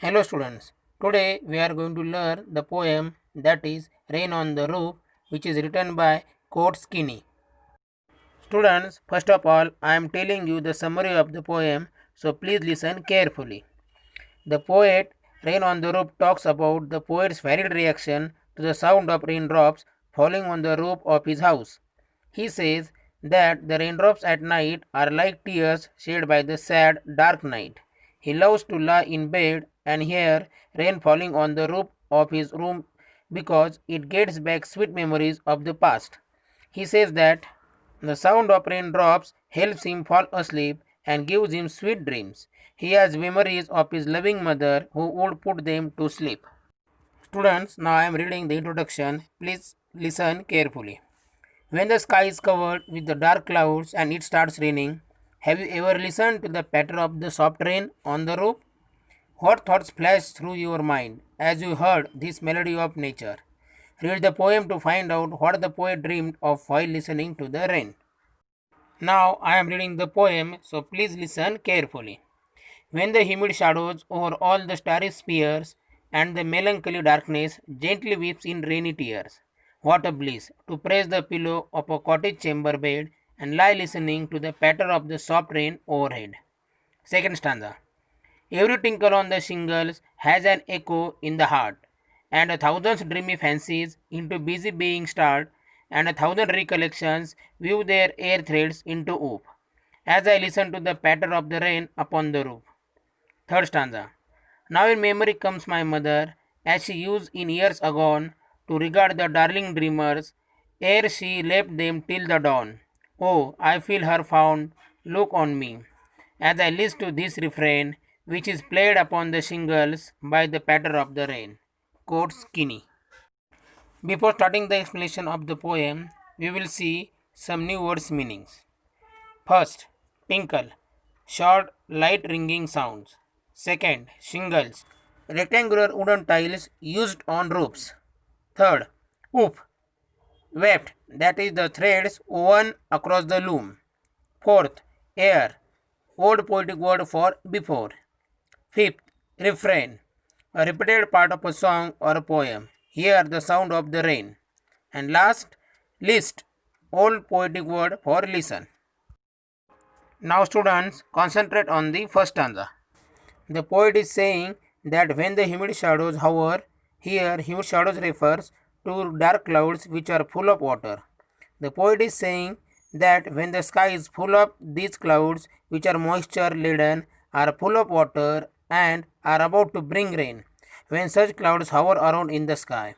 Hello students, today we are going to learn the poem that is Rain on the Roof, which is written by Kinney. Students, first of all I am telling you the summary of the poem, so please listen carefully. The poet Rain on the Roof talks about the poet's varied reaction to the sound of raindrops falling on the roof of his house. He says that the raindrops at night are like tears shed by the sad, dark night. He loves to lie in bed and hear rain falling on the roof of his room because it gets back sweet memories of the past. He says that the sound of raindrops helps him fall asleep and gives him sweet dreams. He has memories of his loving mother who would put them to sleep. Students, now I am reading the introduction. Please listen carefully. When the sky is covered with the dark clouds and it starts raining, have you ever listened to the patter of the soft rain on the roof? What thoughts flashed through your mind as you heard this melody of nature? Read the poem to find out what the poet dreamed of while listening to the rain. Now I am reading the poem, so please listen carefully. When the humid shadows over all the starry spheres and the melancholy darkness gently weeps in rainy tears. What a bliss to press the pillow of a cottage chamber bed and lie listening to the patter of the soft rain overhead. Second stanza. Every tinkle on the shingles has an echo in the heart, and a thousand dreamy fancies into busy being start, and a thousand recollections weave their air threads into whoop, as I listen to the patter of the rain upon the roof. Third stanza. Now in memory comes my mother, as she used in years agone to regard the darling dreamers, ere she left them till the dawn. Oh, I feel her fond look on me, as I listen to this refrain, which is played upon the shingles by the patter of the rain. Quotes Kinney. Before starting the explanation of the poem, we will see some new words meanings. First, tinkle, short, light ringing sounds. Second, shingles, rectangular wooden tiles used on roofs. Third, oop, weft, that is the threads woven across the loom. Fourth, air, old poetic word for before. Fifth, refrain, a repeated part of a song or a poem. Hear the sound of the rain. And last, list, old poetic word for listen. Now students, concentrate on the first stanza. The poet is saying that when the humid shadows hover, here humid shadows refers to dark clouds which are full of water. The poet is saying that when the sky is full of these clouds which are moisture laden, are full of water and are about to bring rain, when such clouds hover around in the sky.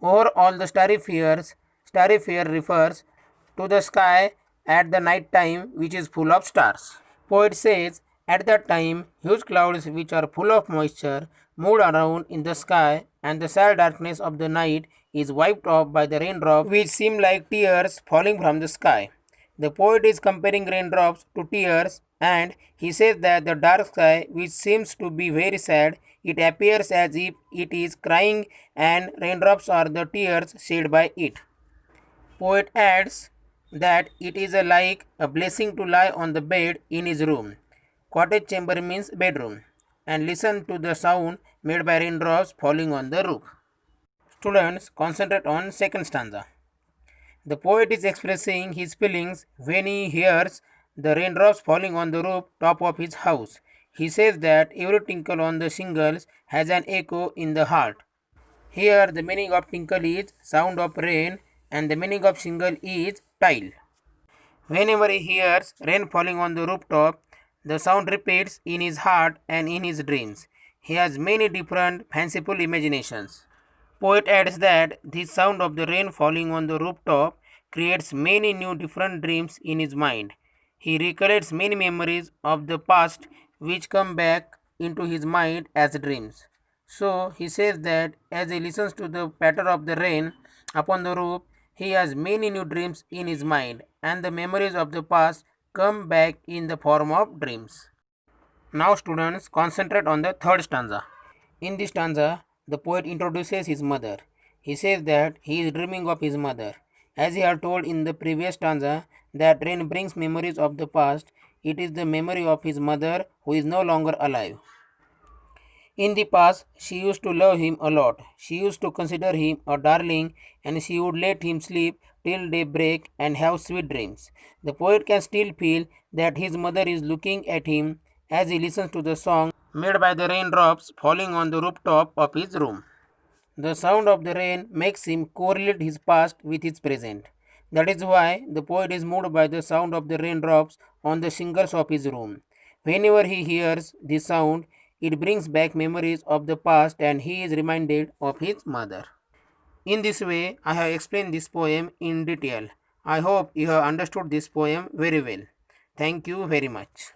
Over all the starry fair refers to the sky at the night time which is full of stars. Poet says at that time huge clouds which are full of moisture moved around in the sky and the sad darkness of the night is wiped off by the raindrops which seem like tears falling from the sky. The poet is comparing raindrops to tears and he says that the dark sky which seems to be very sad, it appears as if it is crying and raindrops are the tears shed by it. Poet adds that it is like a blessing to lie on the bed in his room. Cottage chamber means bedroom, and listen to the sound made by raindrops falling on the roof. Students, concentrate on second stanza. The poet is expressing his feelings when he hears the raindrops falling on the roof top of his house. He says that every tinkle on the shingles has an echo in the heart. Here the meaning of tinkle is sound of rain and the meaning of shingle is tile. Whenever he hears rain falling on the rooftop, the sound repeats in his heart and in his dreams. He has many different fanciful imaginations. Poet adds that the sound of the rain falling on the rooftop creates many new different dreams in his mind. He recollects many memories of the past which come back into his mind as dreams. So he says that as he listens to the patter of the rain upon the roof, he has many new dreams in his mind, and the memories of the past come back in the form of dreams. Now, students, concentrate on the third stanza. In this stanza, the poet introduces his mother. He says that he is dreaming of his mother. As he had told in the previous stanza that rain brings memories of the past, it is the memory of his mother who is no longer alive. In the past, she used to love him a lot. She used to consider him a darling and she would let him sleep till daybreak and have sweet dreams. The poet can still feel that his mother is looking at him as he listens to the song made by the raindrops falling on the rooftop of his room. The sound of the rain makes him correlate his past with his present. That is why the poet is moved by the sound of the raindrops on the shingles of his room. Whenever he hears this sound, it brings back memories of the past and he is reminded of his mother. In this way, I have explained this poem in detail. I hope you have understood this poem very well. Thank you very much.